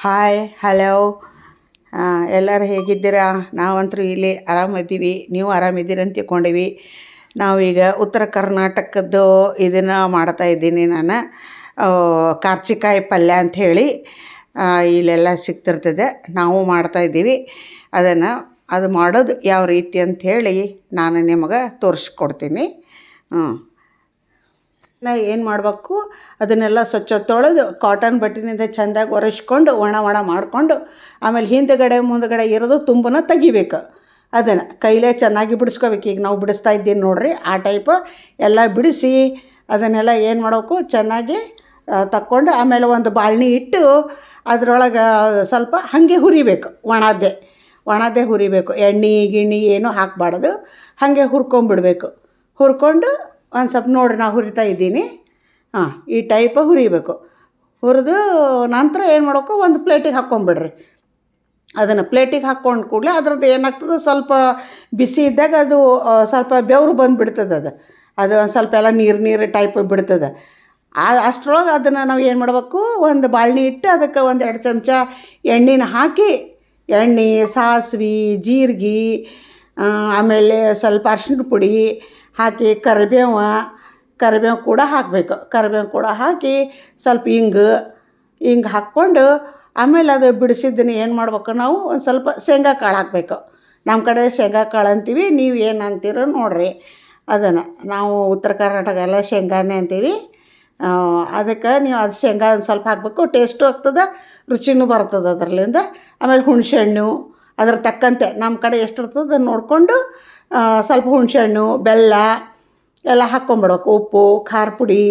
Hi hello ಎಲ್ಲರೂ ಹೇಗಿದ್ದೀರಾ? ನಾವಂತರೂ ಇಲ್ಲಿ ಆರಾಮಿದ್ದೀವಿ. ನೀವು ಆರಾಮಿದ್ದೀರಿ ಅಂತ ತಿಳ್ಕೊಂಡೀವಿ. ನಾವೀಗ ಉತ್ತರ ಕರ್ನಾಟಕದ್ದು ಇದನ್ನು ಮಾಡ್ತಾಯಿದ್ದೀನಿ ನಾನು. ಕಾರ್ಚಿಕಾಯಿ ಪಲ್ಯ ಅಂಥೇಳಿ ಇಲ್ಲೆಲ್ಲ ಸಿಗ್ತಿರ್ತದೆ. ನಾವು ಮಾಡ್ತಾಯಿದ್ದೀವಿ ಅದನ್ನು. ಅದು ಮಾಡೋದು ಯಾವ ರೀತಿ ಅಂಥೇಳಿ ನಾನು ನಿಮಗೆ ತೋರಿಸ್ಕೊಡ್ತೀನಿ. ಏನು ಮಾಡಬೇಕು, ಅದನ್ನೆಲ್ಲ ಸ್ವಚ್ಛ ತೊಳೆದು ಕಾಟನ್ ಬಟ್ಟೆನಿಂದ ಚೆಂದಾಗಿ ಒರೆಸ್ಕೊಂಡು ಒಣ ಮಾಡಿಕೊಂಡು ಆಮೇಲೆ ಹಿಂದುಗಡೆ ಮುಂದುಗಡೆ ಇರೋದು ತುಂಬನ ತೆಗಿಬೇಕು. ಅದನ್ನು ಕೈಲೇ ಚೆನ್ನಾಗಿ ಬಿಡಿಸ್ಕೋಬೇಕು. ಈಗ ನಾವು ಬಿಡಿಸ್ತಾ ಇದ್ದೀನಿ ನೋಡಿರಿ, ಆ ಟೈಪ್ ಎಲ್ಲ ಬಿಡಿಸಿ ಅದನ್ನೆಲ್ಲ ಏನು ಮಾಡಬೇಕು, ಚೆನ್ನಾಗಿ ತಕ್ಕೊಂಡು ಆಮೇಲೆ ಒಂದು ಬಾಳ್ನಿ ಇಟ್ಟು ಅದರೊಳಗೆ ಸ್ವಲ್ಪ ಹಾಗೆ ಹುರಿಬೇಕು. ಒಣದೇ ಹುರಿಬೇಕು. ಎಣ್ಣೆ ಗಿಣ್ಣೆ ಏನೂ ಹಾಕಬಾರ್ದು. ಹಾಗೆ ಹುರ್ಕೊಂಬಿಡ್ಬೇಕು. ಹುರ್ಕೊಂಡು ಒಂದು ಸ್ವಲ್ಪ ನೋಡಿರಿ, ನಾನು ಹುರಿತಾ ಇದ್ದೀನಿ. ಈ ಟೈಪ್ ಹುರಿಬೇಕು. ಹುರಿದು ನಂತರ ಏನು ಮಾಡಬೇಕು, ಒಂದು ಪ್ಲೇಟಿಗೆ ಹಾಕ್ಕೊಂಬಿಡ್ರಿ. ಅದನ್ನು ಪ್ಲೇಟಿಗೆ ಹಾಕ್ಕೊಂಡು ಕೂಡಲೇ ಅದ್ರದ್ದು ಏನಾಗ್ತದೆ, ಸ್ವಲ್ಪ ಬಿಸಿ ಇದ್ದಾಗ ಅದು ಸ್ವಲ್ಪ ಬೆವರು ಬಂದುಬಿಡ್ತದೆ. ಅದು ಒಂದು ಸ್ವಲ್ಪ ಎಲ್ಲ ನೀರು ಟೈಪ್ ಬಿಡ್ತದೆ. ಅಷ್ಟರೊಳಗೆ ಅದನ್ನು ನಾವು ಏನು ಮಾಡಬೇಕು, ಒಂದು ಬಾಳ್ನಿ ಇಟ್ಟು ಅದಕ್ಕೆ ಒಂದು 2 ಚಮಚ ಎಣ್ಣೆನ ಹಾಕಿ, ಎಣ್ಣೆ, ಸಾಸಿವೆ, ಜೀರಿಗೆ, ಆಮೇಲೆ ಸ್ವಲ್ಪ ಅರ್ಶಿಣ ಪುಡಿ ಹಾಕಿ ಕರಿಬೇವು ಕೂಡ ಹಾಕಬೇಕು. ಕರಿಬೇವು ಕೂಡ ಹಾಕಿ ಸ್ವಲ್ಪ ಹಿಂಗೆ ಹಾಕ್ಕೊಂಡು ಆಮೇಲೆ ಅದು ಬಿಡಿಸಿದ್ದನ್ನು ಏನು ಮಾಡ್ಬೇಕು, ನಾವು ಒಂದು ಸ್ವಲ್ಪ ಶೇಂಗಾ ಕಾಳು ಹಾಕಬೇಕು. ನಮ್ಮ ಕಡೆ ಶೇಂಗಾ ಕಾಳು ಅಂತೀವಿ, ನೀವು ಏನು ಅಂತೀರೋ ನೋಡಿರಿ. ಅದನ್ನು ನಾವು ಉತ್ತರ ಕರ್ನಾಟಕ ಎಲ್ಲ ಶೇಂಗಾನೇ ಅಂತೀವಿ. ಅದಕ್ಕೆ ನೀವು ಅದು ಶೇಂಗಾ ಒಂದು ಸ್ವಲ್ಪ ಹಾಕಬೇಕು. ಟೇಸ್ಟು ಆಗ್ತದೆ, ರುಚಿನೂ ಬರ್ತದೆ ಅದರಲ್ಲಿಂದ. ಆಮೇಲೆ ಹುಣಸೆಹಣ್ಣು ಅದ್ರ ತಕ್ಕಂತೆ ನಮ್ಮ ಕಡೆ ಎಷ್ಟಿರ್ತದೆ ಅದನ್ನು ನೋಡಿಕೊಂಡು ಸ್ವಲ್ಪ ಹುಣಸೆಹಣ್ಣು, ಬೆಲ್ಲ ಎಲ್ಲ ಹಾಕ್ಕೊಂಬಿಡ್ಬೇಕು. ಉಪ್ಪು, ಖಾರ ಪುಡಿ,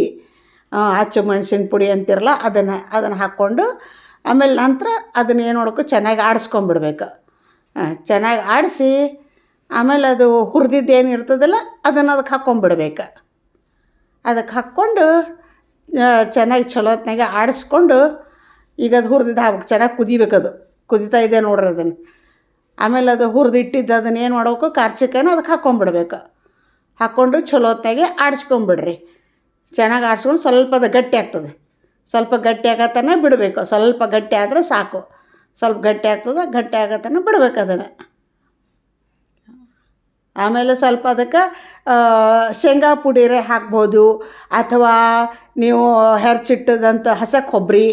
ಹಚ್ಚ ಮೆಣಸಿನ ಪುಡಿ ಅಂತಿರಲ್ಲ ಅದನ್ನು ಹಾಕ್ಕೊಂಡು ಆಮೇಲೆ ನಂತರ ಅದನ್ನು ಏನು ಮಾಡಬೇಕು, ಚೆನ್ನಾಗಿ ಆಡಿಸ್ಕೊಂಬಿಡ್ಬೇಕು. ಚೆನ್ನಾಗಿ ಆಡಿಸಿ ಆಮೇಲೆ ಅದು ಹುರಿದಿದ್ದು ಏನು ಇರ್ತದಲ್ಲ ಅದನ್ನು ಅದಕ್ಕೆ ಹಾಕ್ಕೊಂಬಿಡ್ಬೇಕು. ಅದಕ್ಕೆ ಹಾಕ್ಕೊಂಡು ಚೆನ್ನಾಗಿ ಚಲೋ ಹೊತ್ನಾಗೆ ಆಡಿಸ್ಕೊಂಡು ಈಗ ಅದು ಹುರಿದಿದ್ದು ಹಾಕ್ಬೇಕು. ಚೆನ್ನಾಗಿ ಕುದಿಬೇಕು. ಅದು ಕುದೀತಾ ಇದೆ ನೋಡ್ರಿ ಅದನ್ನು. ಆಮೇಲೆ ಅದು ಹುರಿದಿಟ್ಟಿದ್ದು ಅದನ್ನು ಏನು ಮಾಡ್ಬೇಕು, ಕಾರ್ಚಿಕಾಯಿನ ಅದಕ್ಕೆ ಹಾಕ್ಕೊಂಬಿಡ್ಬೇಕು. ಹಾಕ್ಕೊಂಡು ಚಲೋ ಹೊತ್ನಾಗೆ ಆಡಿಸ್ಕೊಂಬಿಡ್ರಿ. ಚೆನ್ನಾಗಿ ಆಡಿಸ್ಕೊಂಡು ಸ್ವಲ್ಪ ಅದು ಗಟ್ಟಿ ಆಗ್ತದೆ. ಸ್ವಲ್ಪ ಗಟ್ಟಿ ಆಗತ್ತನ ಬಿಡಬೇಕು. ಸ್ವಲ್ಪ ಗಟ್ಟಿ ಆದರೆ ಸಾಕು. ಸ್ವಲ್ಪ ಗಟ್ಟಿ ಆಗ್ತದೆ, ಗಟ್ಟಿ ಆಗತ್ತನ ಬಿಡ್ಬೇಕು ಅದನ್ನು. ಆಮೇಲೆ ಸ್ವಲ್ಪ ಅದಕ್ಕೆ ಶೇಂಗಾ ಪುಡಿರೆ ಹಾಕ್ಬೋದು, ಅಥವಾ ನೀವು ಹೆರ್ಚಿಟ್ಟದಂಥ ಹಸಿ ಕೊಬ್ಬರಿ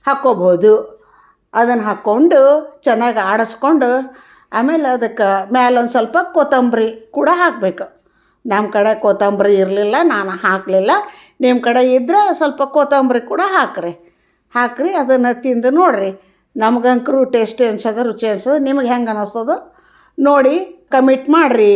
ಹಾಕ್ಕೋಬೋದು. ಅದನ್ನು ಹಾಕ್ಕೊಂಡು ಚೆನ್ನಾಗಿ ಆಡಿಸ್ಕೊಂಡು ಆಮೇಲೆ ಅದಕ್ಕೆ ಮೇಲೊಂದು ಸ್ವಲ್ಪ ಕೊತ್ತಂಬರಿ ಕೂಡ ಹಾಕಬೇಕು. ನಮ್ಮ ಕಡೆ ಕೊತ್ತಂಬರಿ ಇರಲಿಲ್ಲ, ನಾನು ಹಾಕಲಿಲ್ಲ. ನಿಮ್ಮ ಕಡೆ ಇದ್ದರೆ ಸ್ವಲ್ಪ ಕೊತ್ತಂಬರಿ ಕೂಡ ಹಾಕ್ರಿ. ಅದನ್ನು ತಿಂದು ನೋಡಿರಿ. ನಮಗಂಕರು ಟೇಸ್ಟಿ ಅನ್ಸೋದು, ರುಚಿ ಅನ್ಸೋದು. ನಿಮಗೆ ಹೆಂಗೆ ಅನ್ನಿಸ್ತದೋ ನೋಡಿ ಕಮೆಂಟ್ ಮಾಡಿರಿ.